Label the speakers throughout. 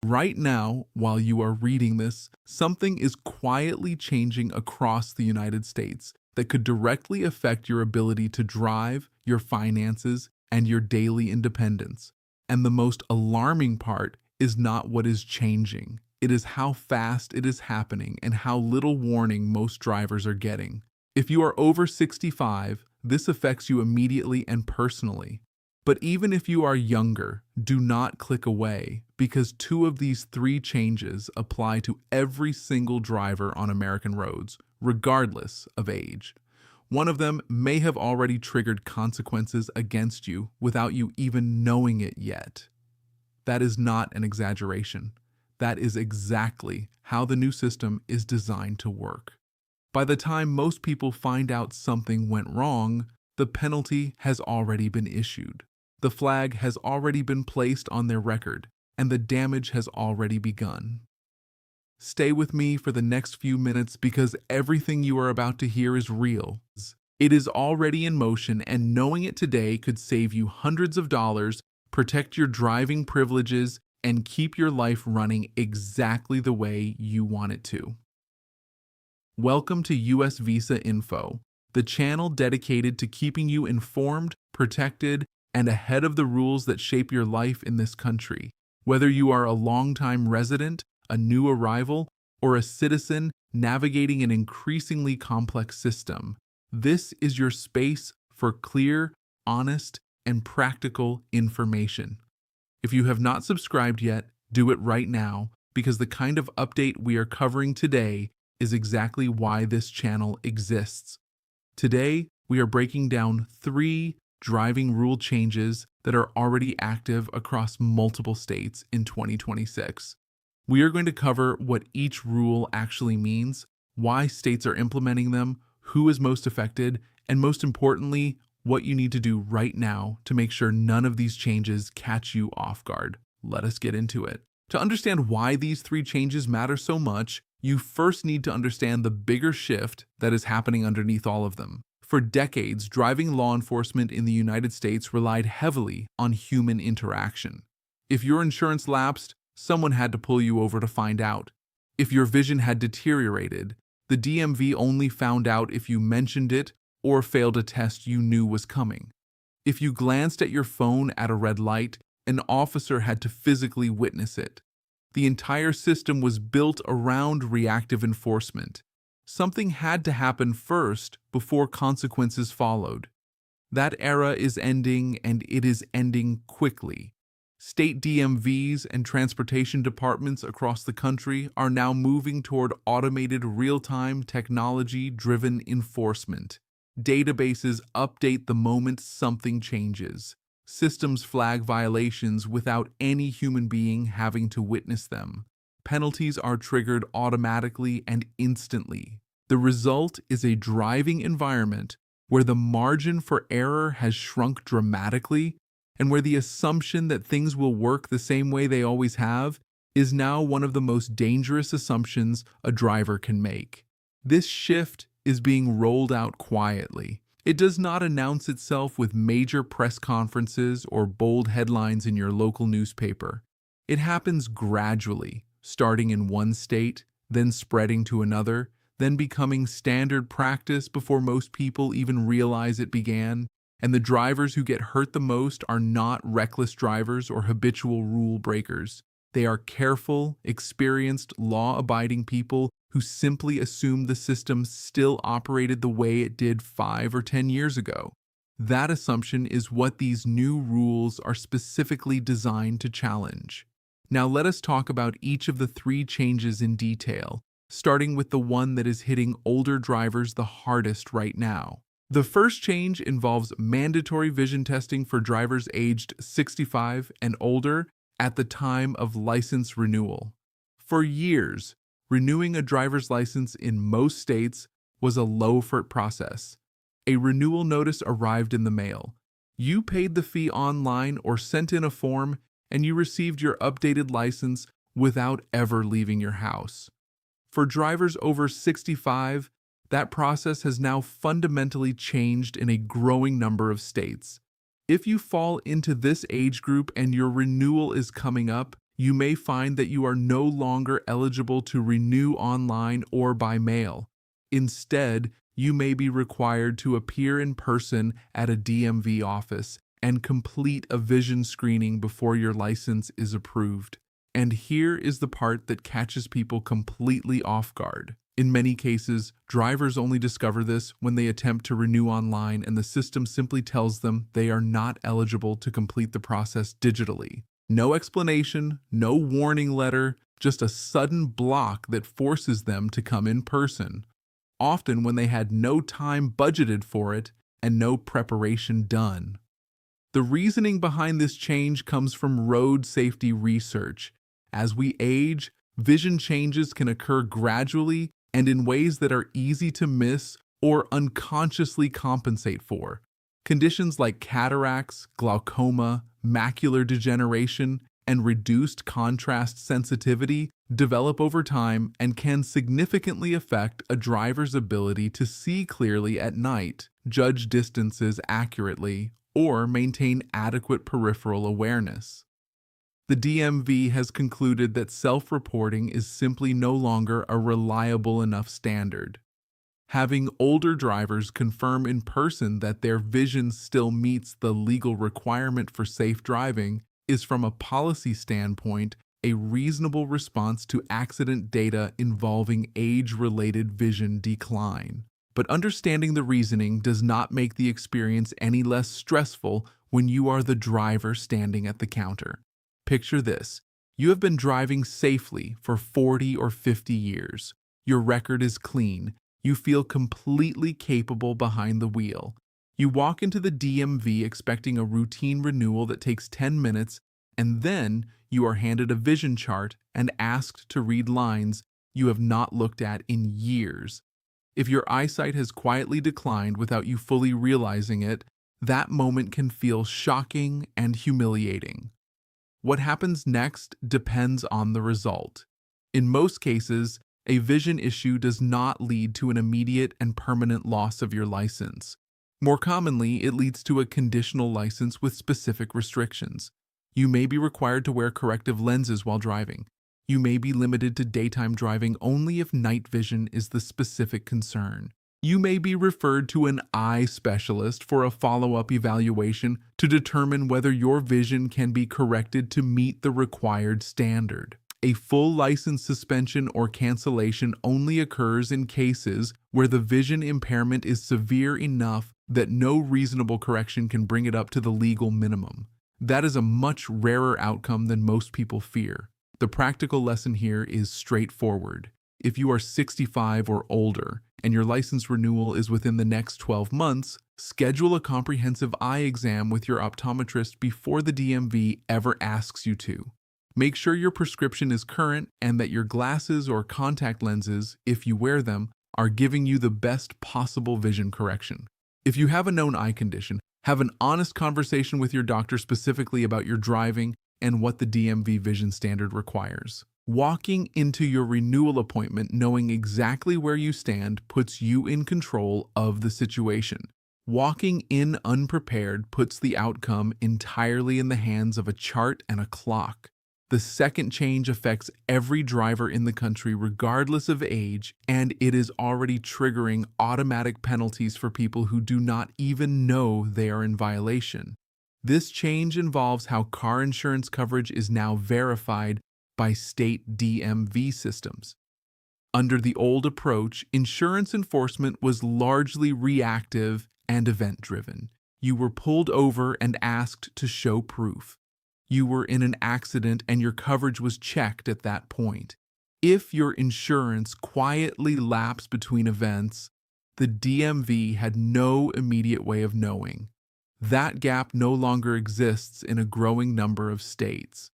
Speaker 1: Right now, while you are reading this, something is quietly changing across the United States that could directly affect your ability to drive, your finances, and your daily independence. And the most alarming part is not what is changing. It is how fast it is happening and how little warning most drivers are getting. If you are over 65, this affects you immediately and personally. But even if you are younger, do not click away because two of these three changes apply to every single driver on American roads, regardless of age. One of them may have already triggered consequences against you without you even knowing it yet. That is not an exaggeration. That is exactly how the new system is designed to work. By the time most people find out something went wrong, the penalty has already been issued. The flag has already been placed on their record, and the damage has already begun. Stay with me for the next few minutes because everything you are about to hear is real. It is already in motion, and knowing it today could save you hundreds of dollars, protect your driving privileges, and keep your life running exactly the way you want it to. Welcome to US Visa Info, the channel dedicated to keeping you informed, protected, and ahead of the rules that shape your life in this country. Whether you are a longtime resident, a new arrival, or a citizen navigating an increasingly complex system, this is your space for clear, honest, and practical information. If you have not subscribed yet, do it right now because the kind of update we are covering today is exactly why this channel exists. Today, we are breaking down 3 driving rule changes that are already active across multiple states in 2026. We are going to cover what each rule actually means, why states are implementing them, who is most affected, and most importantly, what you need to do right now to make sure none of these changes catch you off guard. Let us get into it. To understand why these 3 changes matter so much, you first need to understand the bigger shift that is happening underneath all of them. For decades, driving law enforcement in the United States relied heavily on human interaction. If your insurance lapsed, someone had to pull you over to find out. If your vision had deteriorated, the DMV only found out if you mentioned it or failed a test you knew was coming. If you glanced at your phone at a red light, an officer had to physically witness it. The entire system was built around reactive enforcement. Something had to happen first before consequences followed. That era is ending, and it is ending quickly. State DMVs and transportation departments across the country are now moving toward automated real-time technology-driven enforcement. Databases update the moment something changes. Systems flag violations without any human being having to witness them. Penalties are triggered automatically and instantly. The result is a driving environment where the margin for error has shrunk dramatically and where the assumption that things will work the same way they always have is now one of the most dangerous assumptions a driver can make. This shift is being rolled out quietly. It does not announce itself with major press conferences or bold headlines in your local newspaper. It happens gradually, starting in one state, then spreading to another, then becoming standard practice before most people even realize it began. And the drivers who get hurt the most are not reckless drivers or habitual rule breakers. They are careful, experienced, law-abiding people who simply assumed the system still operated the way it did 5 or 10 years ago. That assumption is what these new rules are specifically designed to challenge. Now let us talk about each of the 3 changes in detail, starting with the one that is hitting older drivers the hardest right now. The first change involves mandatory vision testing for drivers aged 65 and older at the time of license renewal. For years, renewing a driver's license in most states was a low-effort process. A renewal notice arrived in the mail. You paid the fee online or sent in a form, and you received your updated license without ever leaving your house. For drivers over 65, that process has now fundamentally changed in a growing number of states. If you fall into this age group and your renewal is coming up, you may find that you are no longer eligible to renew online or by mail. Instead, you may be required to appear in person at a DMV office and complete a vision screening before your license is approved. And here is the part that catches people completely off guard. In many cases, drivers only discover this when they attempt to renew online and the system simply tells them they are not eligible to complete the process digitally. No explanation, no warning letter, just a sudden block that forces them to come in person, often when they had no time budgeted for it and no preparation done. The reasoning behind this change comes from road safety research. As we age, vision changes can occur gradually and in ways that are easy to miss or unconsciously compensate for. Conditions like cataracts, glaucoma, macular degeneration, and reduced contrast sensitivity develop over time and can significantly affect a driver's ability to see clearly at night, judge distances accurately, or maintain adequate peripheral awareness. The DMV has concluded that self-reporting is simply no longer a reliable enough standard. Having older drivers confirm in person that their vision still meets the legal requirement for safe driving is, from a policy standpoint, a reasonable response to accident data involving age-related vision decline. But understanding the reasoning does not make the experience any less stressful when you are the driver standing at the counter. Picture this. You have been driving safely for 40 or 50 years. Your record is clean. You feel completely capable behind the wheel. You walk into the DMV expecting a routine renewal that takes 10 minutes, and then you are handed a vision chart and asked to read lines you have not looked at in years. If your eyesight has quietly declined without you fully realizing it, that moment can feel shocking and humiliating. What happens next depends on the result. In most cases, a vision issue does not lead to an immediate and permanent loss of your license. More commonly, it leads to a conditional license with specific restrictions. You may be required to wear corrective lenses while driving. You may be limited to daytime driving only if night vision is the specific concern. You may be referred to an eye specialist for a follow-up evaluation to determine whether your vision can be corrected to meet the required standard. A full license suspension or cancellation only occurs in cases where the vision impairment is severe enough that no reasonable correction can bring it up to the legal minimum. That is a much rarer outcome than most people fear. The practical lesson here is straightforward. If you are 65 or older and your license renewal is within the next 12 months, schedule a comprehensive eye exam with your optometrist before the DMV ever asks you to. Make sure your prescription is current and that your glasses or contact lenses, if you wear them, are giving you the best possible vision correction. If you have a known eye condition, have an honest conversation with your doctor specifically about your driving and what the DMV vision standard requires. Walking into your renewal appointment knowing exactly where you stand puts you in control of the situation. Walking in unprepared puts the outcome entirely in the hands of a chart and a clock. The second change affects every driver in the country regardless of age, and it is already triggering automatic penalties for people who do not even know they are in violation. This change involves how car insurance coverage is now verified by state DMV systems. Under the old approach, insurance enforcement was largely reactive and event-driven. You were pulled over and asked to show proof. You were in an accident and your coverage was checked at that point. If your insurance quietly lapsed between events, the DMV had no immediate way of knowing. That gap no longer exists in a growing number of states.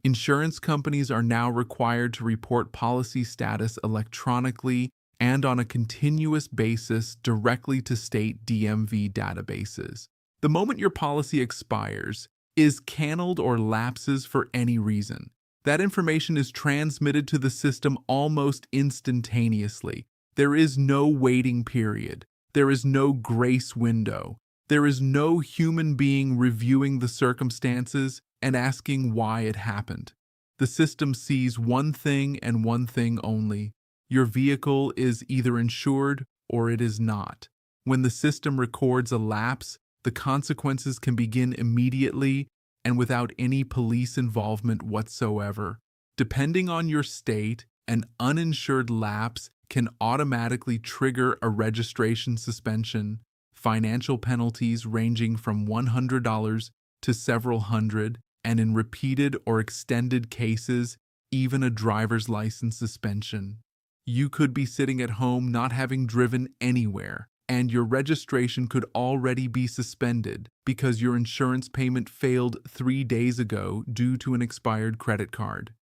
Speaker 1: Insurance companies are now required to report policy status electronically and on a continuous basis directly to state DMV databases. The moment your policy expires, is canceled or lapses for any reason, that information is transmitted to the system almost instantaneously. There is no waiting period. There is no grace window. There is no human being reviewing the circumstances and asking why it happened. The system sees one thing and one thing only. Your vehicle is either insured or it is not. When the system records a lapse, the consequences can begin immediately and without any police involvement whatsoever. Depending on your state, an uninsured lapse can automatically trigger a registration suspension, financial penalties ranging from $100 to several hundred, and in repeated or extended cases, even a driver's license suspension. You could be sitting at home not having driven anywhere, and your registration could already be suspended because your insurance payment failed 3 days ago due to an expired credit card.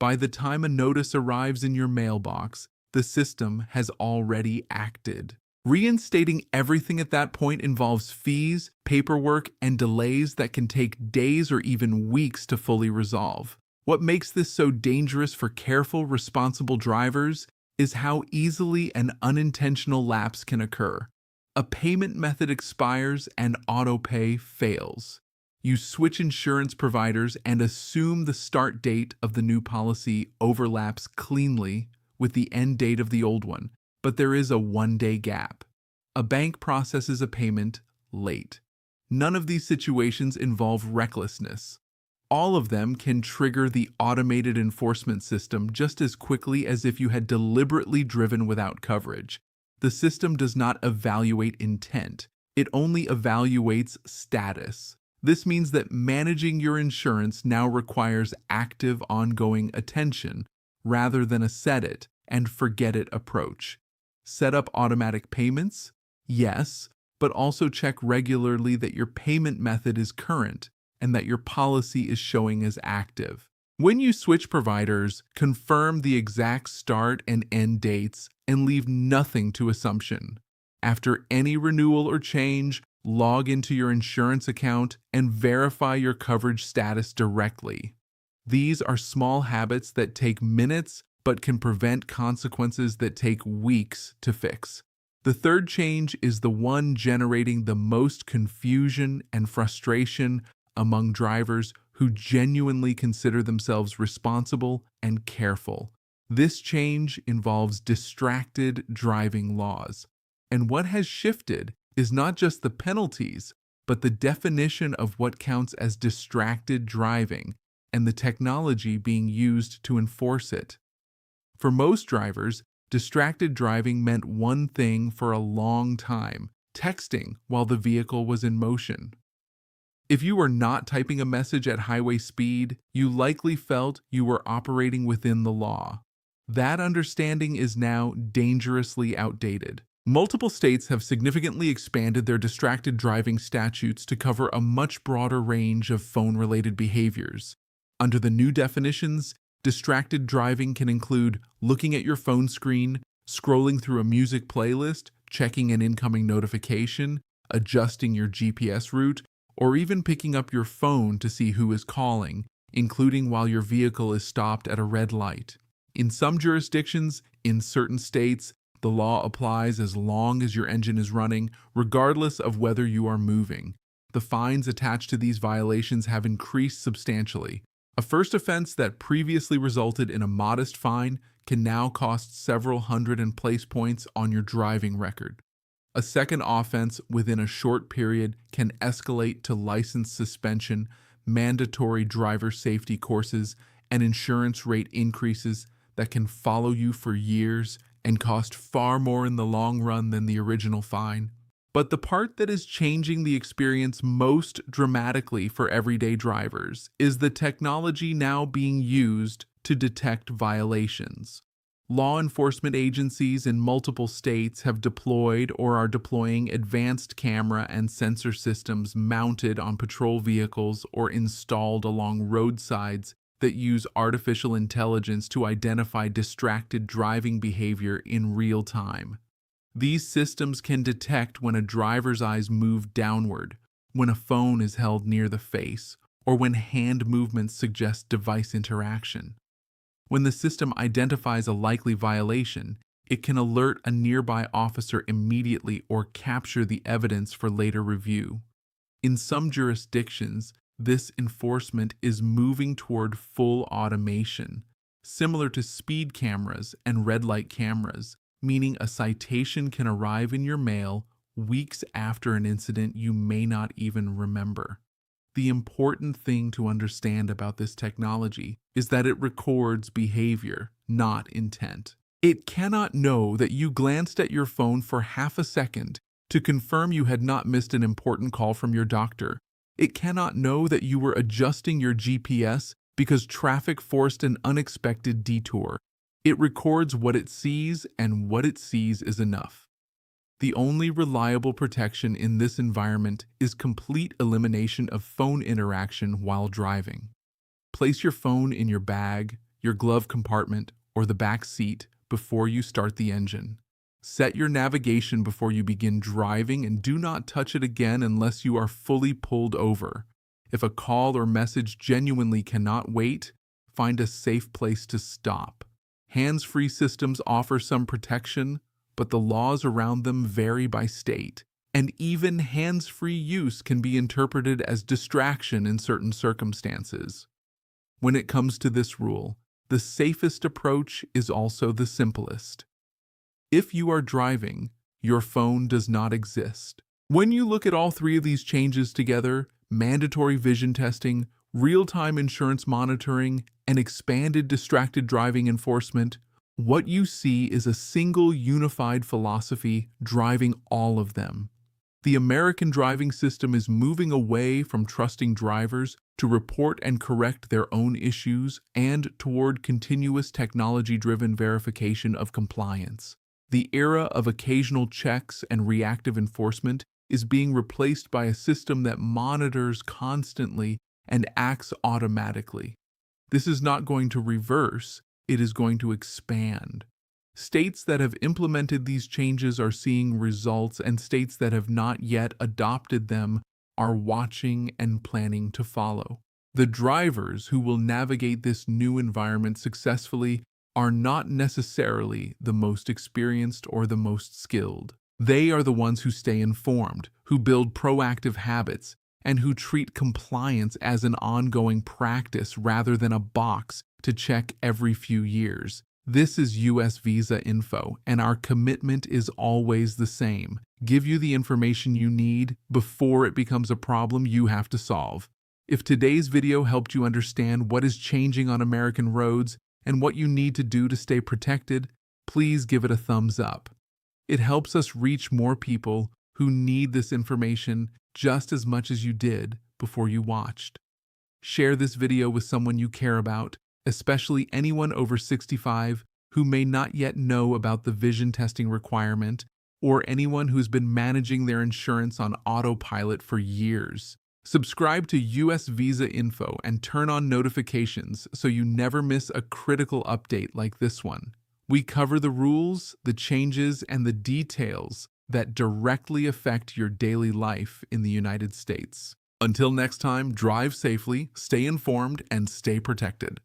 Speaker 1: By the time a notice arrives in your mailbox, the system has already acted. Reinstating everything at that point involves fees, paperwork, and delays that can take days or even weeks to fully resolve. What makes this so dangerous for careful, responsible drivers is how easily an unintentional lapse can occur. A payment method expires and autopay fails. You switch insurance providers and assume the start date of the new policy overlaps cleanly with the end date of the old one, but there is a 1-day gap. A bank processes a payment late. None of these situations involve recklessness. All of them can trigger the automated enforcement system just as quickly as if you had deliberately driven without coverage. The system does not evaluate intent. It only evaluates status. This means that managing your insurance now requires active, ongoing attention rather than a set it and forget it approach. Set up automatic payments? Yes, but also check regularly that your payment method is current and that your policy is showing as active. When you switch providers, confirm the exact start and end dates and leave nothing to assumption. After any renewal or change, log into your insurance account and verify your coverage status directly. These are small habits that take minutes but can prevent consequences that take weeks to fix. The third change is the one generating the most confusion and frustration among drivers who genuinely consider themselves responsible and careful. This change involves distracted driving laws. And what has shifted is not just the penalties, but the definition of what counts as distracted driving and the technology being used to enforce it. For most drivers, distracted driving meant one thing for a long time: texting while the vehicle was in motion. If you were not typing a message at highway speed, you likely felt you were operating within the law. That understanding is now dangerously outdated. Multiple states have significantly expanded their distracted driving statutes to cover a much broader range of phone-related behaviors. Under the new definitions, distracted driving can include looking at your phone screen, scrolling through a music playlist, checking an incoming notification, adjusting your GPS route, or even picking up your phone to see who is calling, including while your vehicle is stopped at a red light. In some jurisdictions, in certain states, the law applies as long as your engine is running, regardless of whether you are moving. The fines attached to these violations have increased substantially. A first offense that previously resulted in a modest fine can now cost several hundred and place points on your driving record. A second offense within a short period can escalate to license suspension, mandatory driver safety courses, and insurance rate increases that can follow you for years and cost far more in the long run than the original fine. But the part that is changing the experience most dramatically for everyday drivers is the technology now being used to detect violations. Law enforcement agencies in multiple states have deployed or are deploying advanced camera and sensor systems mounted on patrol vehicles or installed along roadsides that use artificial intelligence to identify distracted driving behavior in real time. These systems can detect when a driver's eyes move downward, when a phone is held near the face, or when hand movements suggest device interaction. When the system identifies a likely violation, it can alert a nearby officer immediately or capture the evidence for later review. In some jurisdictions, This enforcement is moving toward full automation, similar to speed cameras and red light cameras, meaning a citation can arrive in your mail weeks after an incident you may not even remember. The important thing to understand about this technology is that it records behavior, not intent. It cannot know that you glanced at your phone for half a second to confirm you had not missed an important call from your doctor. It cannot know that you were adjusting your GPS because traffic forced an unexpected detour. It records what it sees, and what it sees is enough. The only reliable protection in this environment is complete elimination of phone interaction while driving. Place your phone in your bag, your glove compartment, or the back seat before you start the engine. Set your navigation before you begin driving, and do not touch it again unless you are fully pulled over. If a call or message genuinely cannot wait, find a safe place to stop. Hands-free systems offer some protection, but the laws around them vary by state, and even hands-free use can be interpreted as distraction in certain circumstances. When it comes to this rule, the safest approach is also the simplest. If you are driving, your phone does not exist. When you look at all three of these changes together, mandatory vision testing, real-time insurance monitoring, and expanded distracted driving enforcement, what you see is a single unified philosophy driving all of them. The American driving system is moving away from trusting drivers to report and correct their own issues and toward continuous technology-driven verification of compliance. The era of occasional checks and reactive enforcement is being replaced by a system that monitors constantly and acts automatically. This is not going to reverse, it is going to expand. States that have implemented these changes are seeing results, and states that have not yet adopted them are watching and planning to follow. The drivers who will navigate this new environment successfully are not necessarily the most experienced or the most skilled. They are the ones who stay informed, who build proactive habits, and who treat compliance as an ongoing practice rather than a box to check every few years. This is US Visa Info, and our commitment is always the same. Give you the information you need before it becomes a problem you have to solve. If today's video helped you understand what is changing on American roads and what you need to do to stay protected, please give it a thumbs up. It helps us reach more people who need this information just as much as you did before you watched. Share this video with someone you care about, especially anyone over 65 who may not yet know about the vision testing requirement, or anyone who's been managing their insurance on autopilot for years. Subscribe to US Visa Info and turn on notifications so you never miss a critical update like this one. We cover the rules, the changes, and the details that directly affect your daily life in the United States. Until next time, drive safely, stay informed, and stay protected.